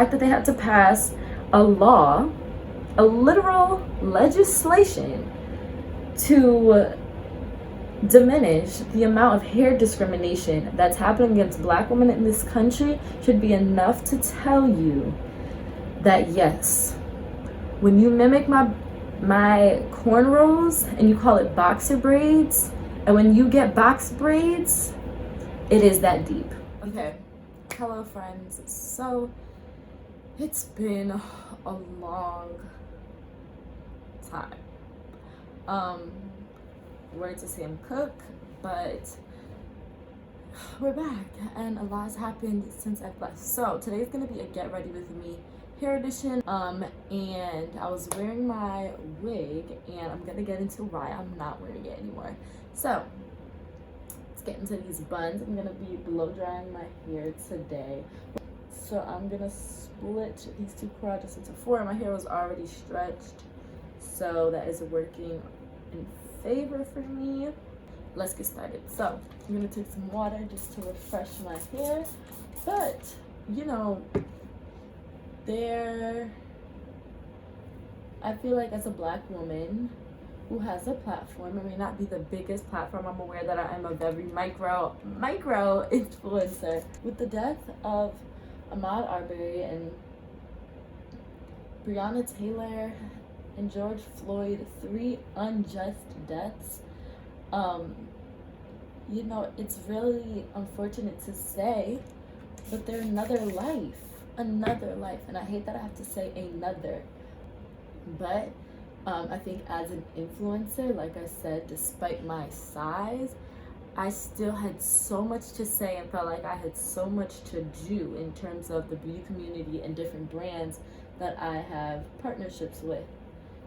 fact that they had to pass a law, a literal legislation to diminish the amount of hair discrimination that's happening against Black women in this country should be enough to tell you that yes, when you mimic my cornrows and you call it boxer braids, and when you get box braids, it is that deep. Okay, hello friends. So it's been a long time. Word to Sam Cook, but we're back and a lot's happened since I've left. So today's gonna be a get ready with me hair edition, and I was wearing my wig and I'm gonna get into why I'm not wearing it anymore. So let's get into these buns. I'm gonna be blow drying my hair today. So I'm gonna split these two quadrants into 4. My hair was already stretched, so that is working in favor for me. Let's get started. So I'm gonna take some water just to refresh my hair. But you know, I feel like as a Black woman who has a platform, it may not be the biggest platform. I'm aware that I am a very micro influencer. With the death of Ahmaud Arbery and Breonna Taylor and George Floyd, 3 unjust deaths, you know, it's really unfortunate to say, but they're another life, and I hate that I have to say another, but I think as an influencer, like I said, despite my size, I still had so much to say and felt like I had so much to do in terms of the beauty community and different brands that I have partnerships with.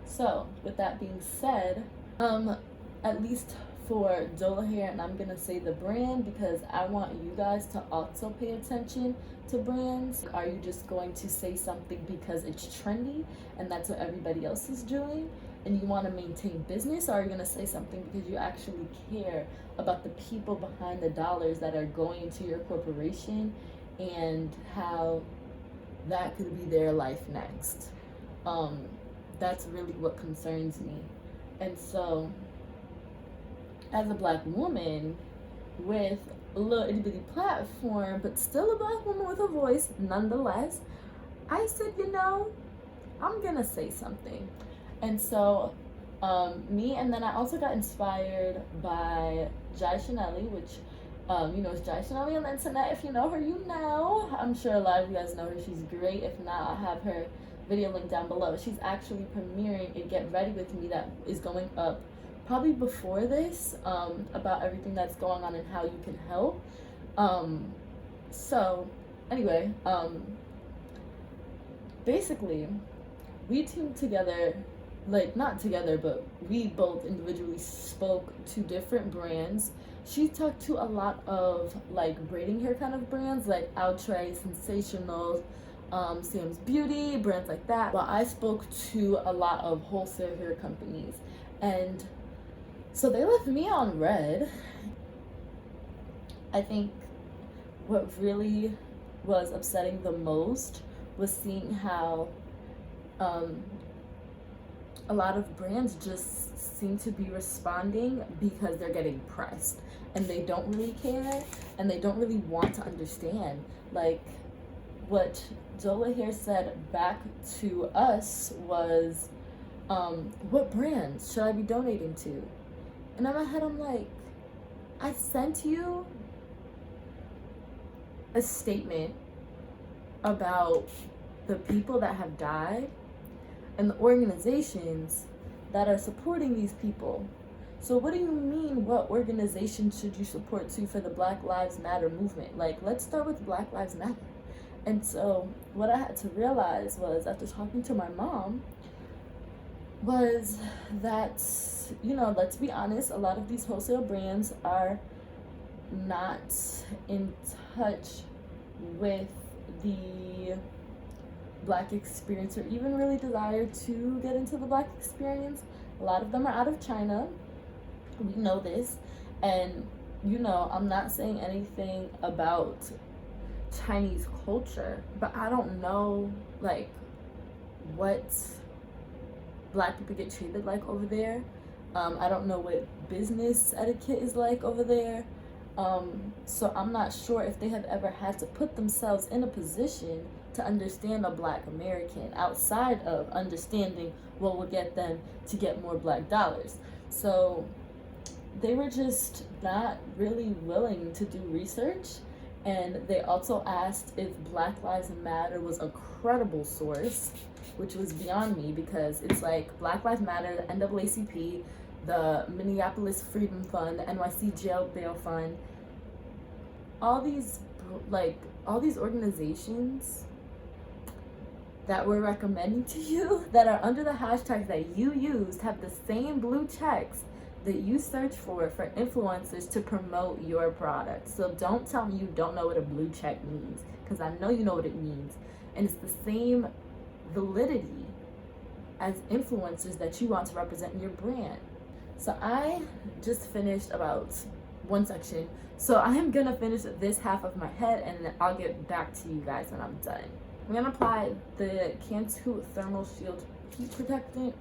So with that being said, at least for Dola Hair, and I'm gonna say the brand because I want you guys to also pay attention to brands. Are you just going to say something because it's trendy and that's what everybody else is doing and you want to maintain business, or are you gonna say something because you actually care about the people behind the dollars that are going to your corporation and how that could be their life next? That's really what concerns me. And so as a Black woman with a little itty bitty platform, but still a Black woman with a voice nonetheless, I said, you know, I'm gonna say something. And so and then I also got inspired by JAICHANELLIE, which you know, it's JAICHANELLIE on the internet. If you know her, you know. I'm sure a lot of you guys know her. She's great. If not, I'll have her video link down below. She's actually premiering a Get Ready With Me that is going up probably before this, about everything that's going on and how you can help. So anyway, basically we teamed together, like not together, but we both individually spoke to different brands. She talked to a lot of like braiding hair kind of brands like Outre, Sensational, Sam's Beauty, brands like that. But I spoke to a lot of wholesale hair companies, and so they left me on red. I think what really was upsetting the most was seeing how a lot of brands just seem to be responding because they're getting pressed, and they don't really care and they don't really want to understand. Like what Dola Hair said back to us was, what brands should I be donating to? And in my head, I'm like, I sent you a statement about the people that have died and the organizations that are supporting these people. So what do you mean, what organization should you support to for the Black Lives Matter movement? Like, let's start with Black Lives Matter. And so what I had to realize was, after talking to my mom, was that, you know, let's be honest, a lot of these wholesale brands are not in touch with the Black experience, or even really desire to get into the Black experience. A lot of them are out of China. We know this. And, you know, I'm not saying anything about Chinese culture, but I don't know like what black people get treated like over there. I don't know what business etiquette is like over there. So I'm not sure if they have ever had to put themselves in a position to understand a black American outside of understanding what will get them to get more black dollars. So they were just not really willing to do research. And they also asked if Black Lives Matter was a credible source, which was beyond me, because it's like Black Lives Matter, the NAACP, the Minneapolis Freedom Fund, the NYC Jail Bail Fund, all these organizations that we're recommending to you that are under the hashtags that you used have the same blue checks that you search for influencers to promote your product. So don't tell me you don't know what a blue check means, because I know you know what it means. And it's the same validity as influencers that you want to represent in your brand. So I just finished about one section. So I am gonna finish this half of my head and then I'll get back to you guys when I'm done. I'm gonna apply the Cantu Thermal Shield Heat Protectant.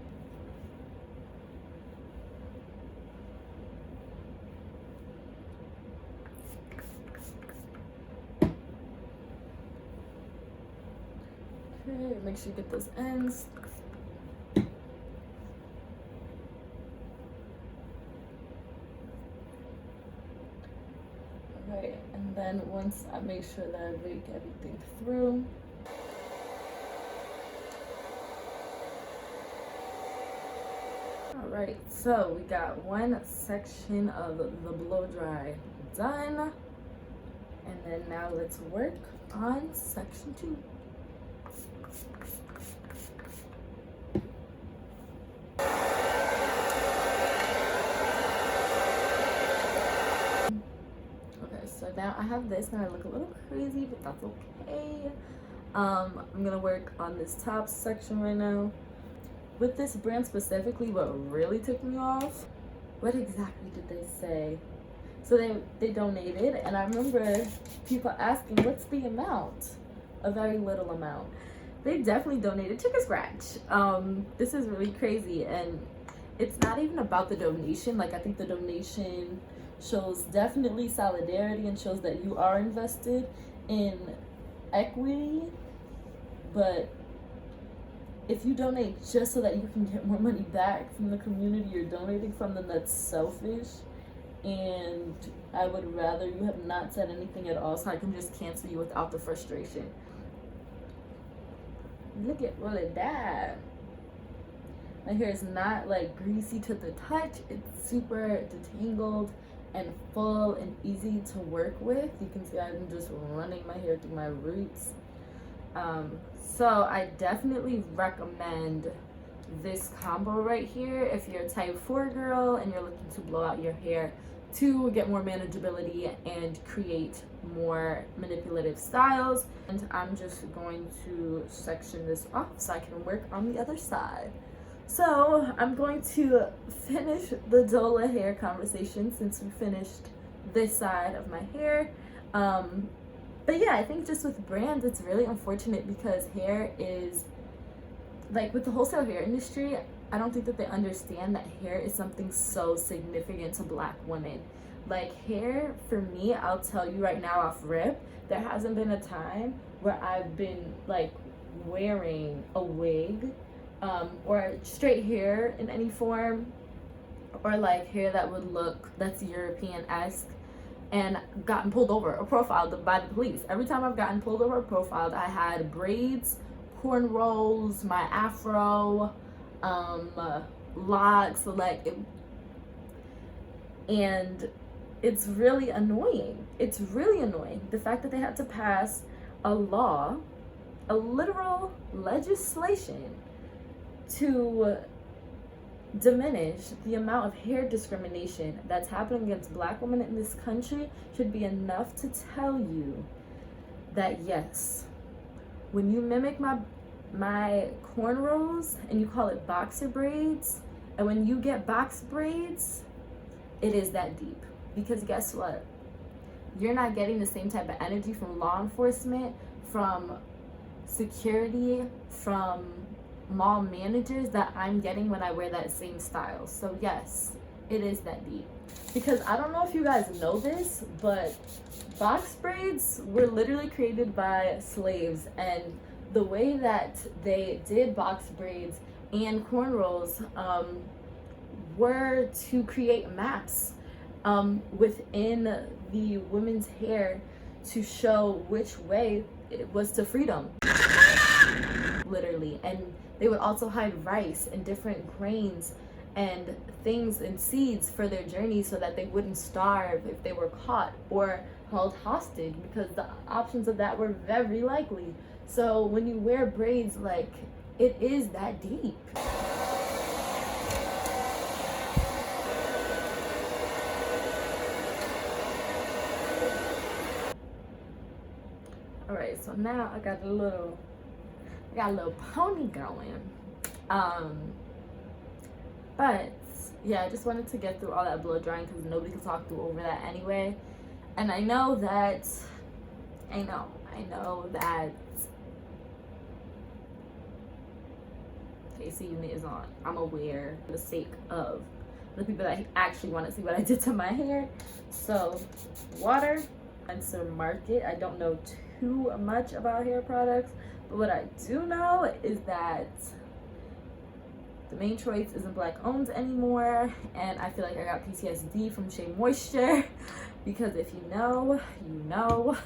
Okay, make sure you get those ends. Alright, and then once I make sure that I rake everything through, alright, so we got one section of the blow dry done, and then now let's work on section 2. So now I have this, and I look a little crazy, but that's okay. I'm gonna work on this top section right now. With this brand specifically, what really took me off, what exactly did they say? So they donated, and I remember people asking, what's the amount? A very little amount. They definitely donated chicken scratch. This is really crazy, and it's not even about the donation. Like, I think the donation shows definitely solidarity and shows that you are invested in equity, but if you donate just so that you can get more money back from the community you're donating from, then that's selfish, and I would rather you have not said anything at all so I can just cancel you without the frustration. Look at all of that. My hair is not like greasy to the touch, it's super detangled and full and easy to work with. You can see I'm just running my hair through my roots. So I definitely recommend this combo right here if you're a type 4 girl and you're looking to blow out your hair to get more manageability and create more manipulative styles. And I'm just going to section this off so I can work on the other side. So I'm going to finish the dola hair conversation since we finished this side of my hair. But yeah, I think just with brands, it's really unfortunate because hair is, like with the wholesale hair industry, I don't think that they understand that hair is something so significant to Black women. Like hair, for me, I'll tell you right now off rip, there hasn't been a time where I've been like wearing a wig or straight hair in any form, or like hair that would look, that's European-esque, and gotten pulled over or profiled by the police. Every time I've gotten pulled over or profiled, I had braids, cornrows, my afro, locks, like it, and it's really annoying. It's really annoying. The fact that they had to pass a law, a literal legislation to diminish the amount of hair discrimination that's happening against Black women in this country should be enough to tell you that yes, when you mimic my cornrows and you call it boxer braids, and when you get box braids, it is that deep. Because guess what? you're not getting the same type of energy from law enforcement, from security, from mall managers that I'm getting when I wear that same style. So yes, it is that deep. Because I don't know if you guys know this, but box braids were literally created by slaves, and the way that they did box braids and cornrows were to create maps within the women's hair to show which way it was to freedom, literally. And they would also hide rice and different grains and things and seeds for their journey so that they wouldn't starve if they were caught or held hostage, because the options of that were very likely. So when you wear braids, like, it is that deep. All right, so now I got a little pony going. But yeah, I just wanted to get through all that blow drying because nobody can talk through over that anyway. And I know that AC unit is on. I'm aware for the sake of the people that actually want to see what I did to my hair. So water, Spencer Market. I don't know too much about hair products, but what I do know is that the main choice isn't black owned anymore, and I feel like I got PTSD from Shea Moisture because if you know, you know.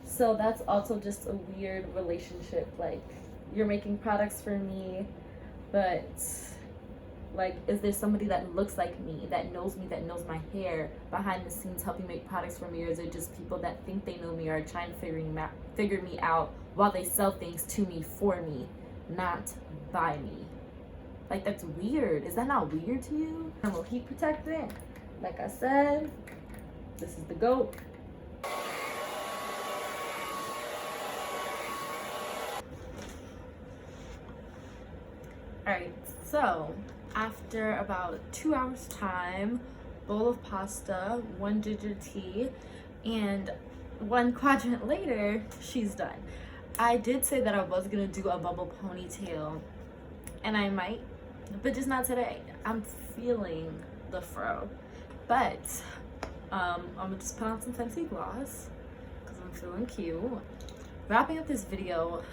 So that's also just a weird relationship. Like, you're making products for me, but like, is there somebody that looks like me, that knows my hair behind the scenes helping make products for me, or is it just people that think they know me or are trying to figure me out while they sell things to me for me, not by me? Like, that's weird. Is that not weird to you? Thermal heat protectant, like I said, this is the GOAT. Alright, so after about 2 hours time, bowl of pasta, 1 ginger tea, and 1 quadrant later, she's done. I did say that I was gonna do a bubble ponytail, and I might, but just not today. I'm feeling the fro, but I'm gonna just put on some fancy gloss because I'm feeling cute. Wrapping up this video,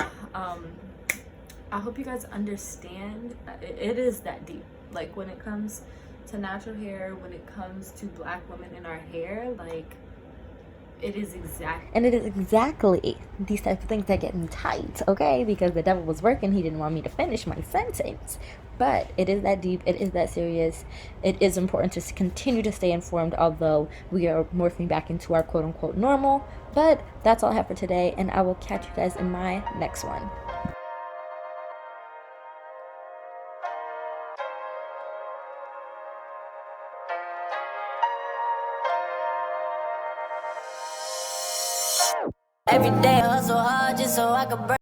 I hope you guys understand it is that deep. Like, when it comes to natural hair, when it comes to black women in our hair, like, it is exactly these types of things that get me tight, okay? Because the devil was working, he didn't want me to finish my sentence. But it is that deep, it is that serious. It is important to continue to stay informed, although we are morphing back into our quote-unquote normal. But that's all I have for today, and I will catch you guys in my next one. Every day I hustle hard just so I could break.